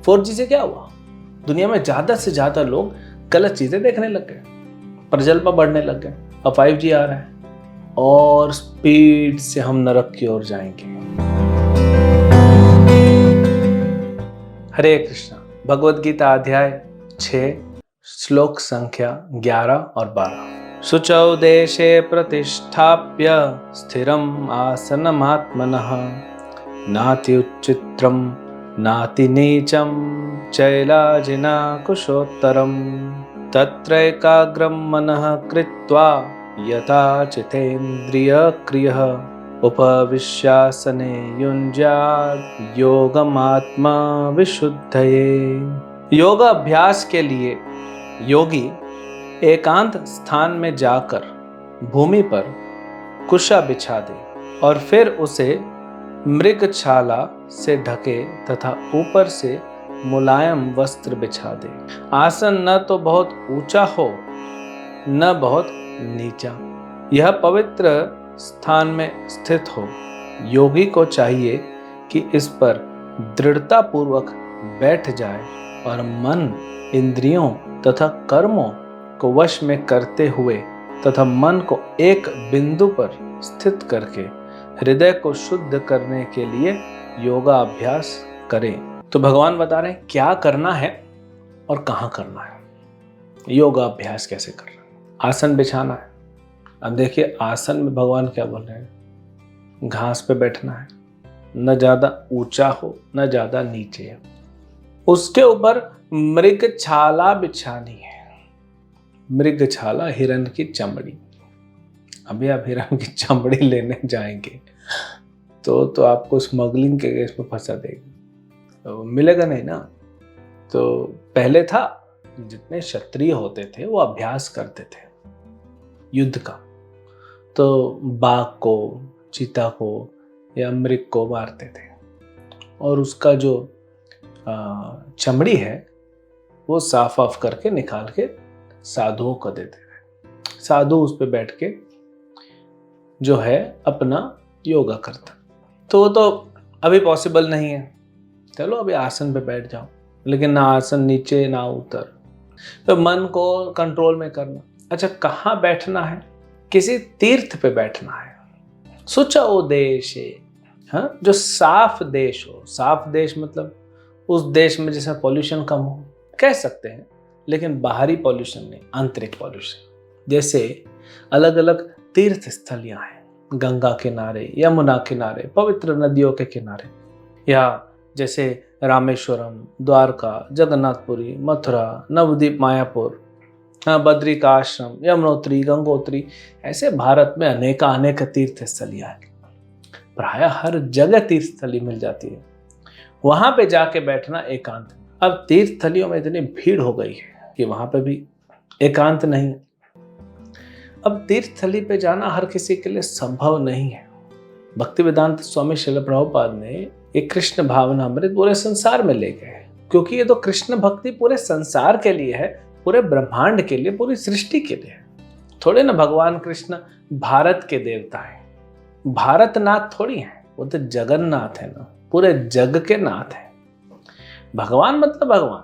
4G से क्या हुआ? दुनिया में ज्यादा से ज्यादा लोग गलत चीजें देखने लग गए, प्रजल्पा बढ़ने लग गए। अब 5G आ रहा है और स्पीड से हम नरक की ओर जाएंगे। हरे कृष्णा। भगवद गीता अध्याय 6 श्लोक संख्या 11 और 12। शुचौ देशे प्रतिष्ठाप्य स्थिरम् आसनमात्मनः नाति उच्चित्रं नाति नीचं चैलाजिना कुशोत्तरम् तत्रैकाग्रं मनः कृत्वा यथा चितेन्द्रियक्रियः उपविश्यासने युञ्ज्यात् योगमात्मा विशुद्धये। योग अभ्यास के लिए योगी एकांत स्थान में जाकर भूमि पर कुशा बिछा दे और फिर उसे मृगछाला से ढके तथा ऊपर से मुलायम वस्त्र बिछा दे। आसन न तो बहुत ऊंचा हो न बहुत नीचा, यह पवित्र स्थान में स्थित हो। योगी को चाहिए कि इस पर दृढ़ता पूर्वक बैठ जाए और मन, इंद्रियों तथा कर्मों को वश में करते हुए तथा मन को एक बिंदु पर स्थित करके हृदय को शुद्ध करने के लिए योगा अभ्यास करें। तो भगवान बता रहे हैं क्या करना है और कहाँ करना है। योगा अभ्यास कैसे करना है? आसन बिछाना है। अब देखिए आसन में भगवान क्या बोल रहे हैं, घास पे बैठना है, न ज्यादा ऊंचा हो न ज्यादा नीचे हो। उसके ऊपर मृगछाला बिछानी है। मृगछाला हिरण की चमड़ी। अभी आप हिरण की चमड़ी लेने जाएंगे तो आपको स्मगलिंग के केस में फंसा देगी, तो मिलेगा नहीं ना। तो पहले था जितने क्षत्रिय होते थे वो अभ्यास करते थे युद्ध का, तो बाघ को, चीता को या मृग को मारते थे और उसका जो चमड़ी है वो साफ ऑफ करके निकाल के साधुओं को देते थे। साधु उस पे बैठ के जो है अपना योगा करता। तो वो तो अभी पॉसिबल नहीं है। चलो अभी आसन पे बैठ जाओ, लेकिन ना आसन नीचे ना ऊपर, तो मन को कंट्रोल में करना। अच्छा कहाँ बैठना है? किसी तीर्थ पे बैठना है। शुचौ देशे, हाँ, जो साफ देश हो। साफ देश मतलब उस देश में जैसे पॉल्यूशन कम हो, कह सकते हैं, लेकिन बाहरी पॉल्यूशन नहीं, आंतरिक पॉल्यूशन। जैसे अलग अलग तीर्थ स्थलियां हैं, गंगा किनारे, यमुना किनारे, पवित्र नदियों के किनारे, या जैसे रामेश्वरम, द्वारका, जगन्नाथपुरी, मथुरा, नवद्वीप, मायापुर, बद्रिकाश्रम, यमुनोत्री, गंगोत्री, ऐसे भारत में अनेक तीर्थ स्थलियां हैं। प्राय हर जगह तीर्थ स्थली मिल जाती है, वहां पे जाके बैठना एकांत। अब तीर्थ स्थलियों में इतनी भीड़ हो गई है कि वहां पे भी एकांत नहीं है। अब तीर्थ स्थली पे जाना हर किसी के लिए संभव नहीं है। भक्तिवेदांत स्वामी श्रील प्रभुपाद ने एक कृष्ण भावना अमृत पूरे संसार में ले गए, क्योंकि ये तो कृष्ण भक्ति पूरे संसार के लिए है, पूरे ब्रह्मांड के लिए, पूरी सृष्टि के लिए। थोड़े ना भगवान कृष्ण भारत के देवता हैं, भारतनाथ थोड़ी हैं, वो तो जगन्नाथ है ना, पूरे जग के नाथ हैं। भगवान मतलब भगवान,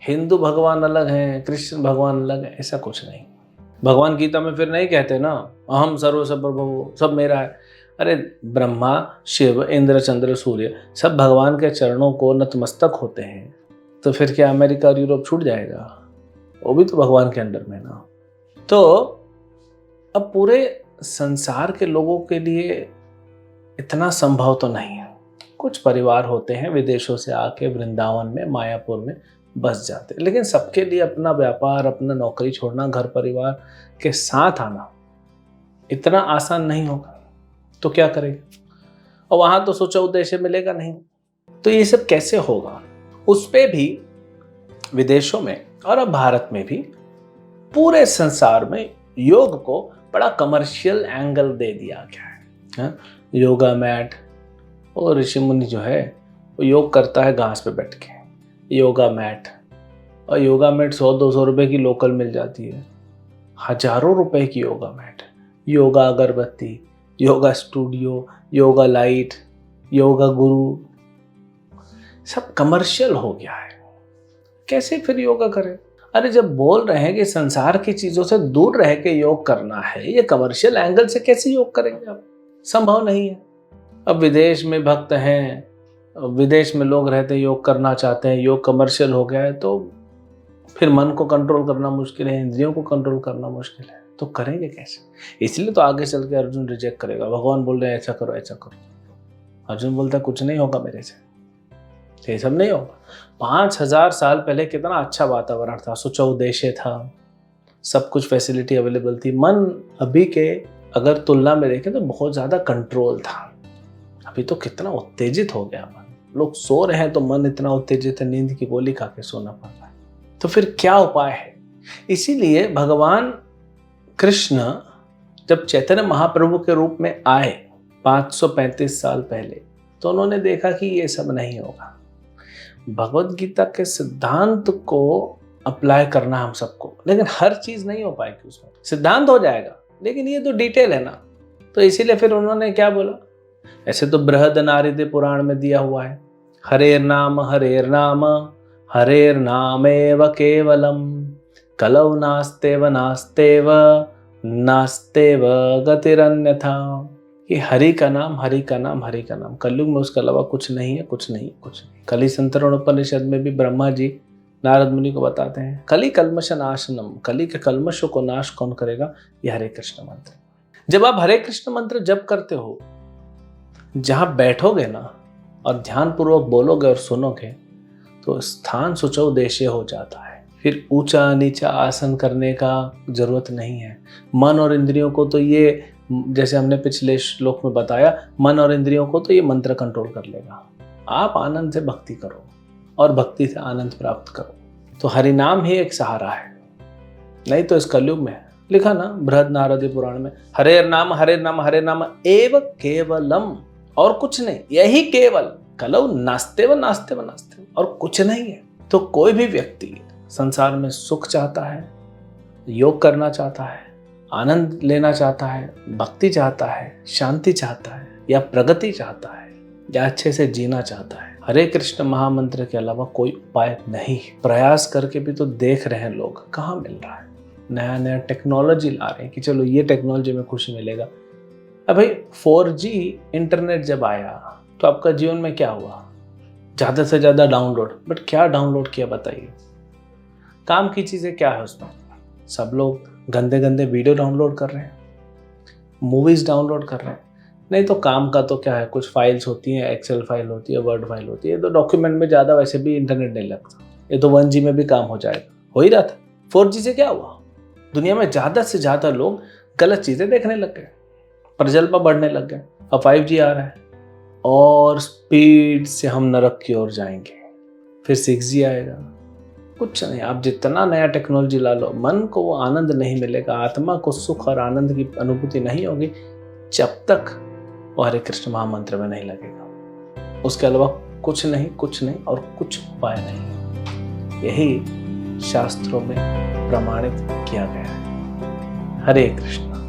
हिंदू भगवान अलग हैं, कृष्ण भगवान अलग है, ऐसा कुछ नहीं। भगवान गीता में फिर नहीं कहते ना अहम सर्वसर्वभूतो, सब मेरा है। अरे ब्रह्मा, शिव, इंद्र, चंद्र, सूर्य सब भगवान के चरणों को नतमस्तक होते हैं, तो फिर क्या अमेरिका और यूरोप छूट जाएगा? वो भी तो भगवान के अंडर में ना। तो अब पूरे संसार के लोगों के लिए इतना संभव तो नहीं है। कुछ परिवार होते हैं विदेशों से आके वृंदावन में, मायापुर में बस जाते, लेकिन सबके लिए अपना व्यापार, अपना नौकरी छोड़ना, घर परिवार के साथ आना इतना आसान नहीं होगा। तो क्या करेंगे? और वहां तो सोचा उद्देश्य मिलेगा नहीं, तो ये सब कैसे होगा? उस पे भी विदेशों में और अब भारत में भी पूरे संसार में योग को बड़ा कमर्शियल एंगल दे दिया गया है। योगा मैट, और ऋषि मुनि जो है वो योग करता है घास पे बैठ के, योगा मैट। और योगा मैट 100-200 रुपए की लोकल मिल जाती है, हजारों रुपए की योगा मैट, योगा अगरबत्ती, योगा स्टूडियो, योगा लाइट, योगा गुरु, सब कमर्शियल हो गया है। कैसे फिर योगा करें? अरे जब बोल रहे हैं कि संसार की चीजों से दूर रह के योग करना है, ये कमर्शियल एंगल से कैसे योग करेंगे आप? संभव नहीं है। अब विदेश में भक्त हैं, विदेश में लोग रहते हैं, योग करना चाहते हैं, योग कमर्शियल हो गया है, तो फिर मन को कंट्रोल करना मुश्किल है, इंद्रियों को कंट्रोल करना मुश्किल है, तो करेंगे कैसे? इसलिए तो आगे चल के अर्जुन रिजेक्ट करेगा। भगवान बोल रहे हैं ऐसा करो ऐसा करो, अर्जुन बोलता है कुछ नहीं होगा मेरे से, ये सब नहीं होगा। 5000 साल पहले कितना अच्छा वातावरण था, सुचाऊ देश था, सब कुछ फैसिलिटी अवेलेबल थी। मन अभी के अगर तुलना में देखें तो बहुत ज़्यादा कंट्रोल था। अभी तो कितना उत्तेजित हो गया मन, लोग सो रहे हैं तो मन इतना उत्तेजित है, नींद की गोली खा के सोना पड़ रहा है। तो फिर क्या उपाय है? इसीलिए भगवान कृष्ण जब चैतन्य महाप्रभु के रूप में आए 535 साल पहले, तो उन्होंने देखा कि ये सब नहीं होगा। भगवत गीता के सिद्धांत को अप्लाई करना हम सबको, लेकिन हर चीज नहीं हो पाएगी उसमें। सिद्धांत हो जाएगा लेकिन ये तो डिटेल है ना, तो इसीलिए फिर उन्होंने क्या बोला, ऐसे तो बृहद नारद पुराण में दिया हुआ है, हरेर नाम हरेर नामेव केवलम कलौ नास्तेव नास्तेव नास्तेव गतिरन्यथा। कि हरि का नाम हरि का नाम हरि का नाम, कलयुग में उसके अलावा कुछ नहीं है, कुछ नहीं कुछ नहीं। कलि संतरण उपनिषद में भी ब्रह्मा जी नारद मुनि को बताते हैं, कलि कल्मश नाशनम, कलि के कल्मशों को नाश कौन करेगा? ये हरे कृष्ण मंत्र। जब आप हरे कृष्ण मंत्र जप करते हो, जहां बैठोगे ना और ध्यान पूर्वक बोलोगे और सुनोगे, तो स्थान सुचौ देशे हो जाता है। फिर ऊंचा नीचा आसन करने का जरूरत नहीं है। मन और इंद्रियों को तो ये, जैसे हमने पिछले श्लोक में बताया, मन और इंद्रियों को तो ये मंत्र कंट्रोल कर लेगा। आप आनंद से भक्ति करो और भक्ति से आनंद प्राप्त करो। तो हरि नाम ही एक सहारा है। नहीं तो इस कलयुग में लिखा ना बृहद नारद पुराण में, हरे नाम एव केवलम, और कुछ नहीं, यही केवल, कलौ नास्तेव नास्तेव नास्तेव, और कुछ नहीं है। तो कोई भी व्यक्ति संसार में सुख चाहता है, योग करना चाहता है, आनंद लेना चाहता है, भक्ति चाहता है, शांति चाहता है, या प्रगति चाहता है, या अच्छे से जीना चाहता है, हरे कृष्ण महामंत्र के अलावा कोई उपाय नहीं। प्रयास करके भी तो देख रहे हैं लोग, कहाँ मिल रहा है। नया नया टेक्नोलॉजी ला रहे हैं कि चलो ये टेक्नोलॉजी में खुशी मिलेगा। अब भाई 4G इंटरनेट जब आया तो आपका जीवन में क्या हुआ? ज़्यादा से ज़्यादा डाउनलोड, बट क्या डाउनलोड किया बताइए? काम की चीज़ें क्या है उसमें? सब लोग गंदे गंदे वीडियो डाउनलोड कर रहे हैं, मूवीज़ डाउनलोड कर रहे हैं। नहीं तो काम का तो क्या है, कुछ फाइल्स होती हैं, एक्सेल फाइल होती है, वर्ड फाइल होती है, तो डॉक्यूमेंट में ज़्यादा वैसे भी इंटरनेट नहीं लगता, ये तो 1G में भी काम हो जाएगा। हो ही रहा था। 4G से क्या हुआ? दुनिया में ज़्यादा से ज़्यादा लोग गलत चीज़ें देखने लग गए, प्रजल्पा बढ़ने लग गए। अब 5G आ रहा है और स्पीड से हम नरक की ओर जाएंगे। फिर 6G आएगा। कुछ नहीं, आप जितना नया टेक्नोलॉजी ला लो, मन को वो आनंद नहीं मिलेगा, आत्मा को सुख और आनंद की अनुभूति नहीं होगी जब तक वो हरे कृष्ण महामंत्र में नहीं लगेगा। उसके अलावा कुछ नहीं और कुछ उपाय नहीं। यही शास्त्रों में प्रमाणित किया गया है। हरे कृष्ण।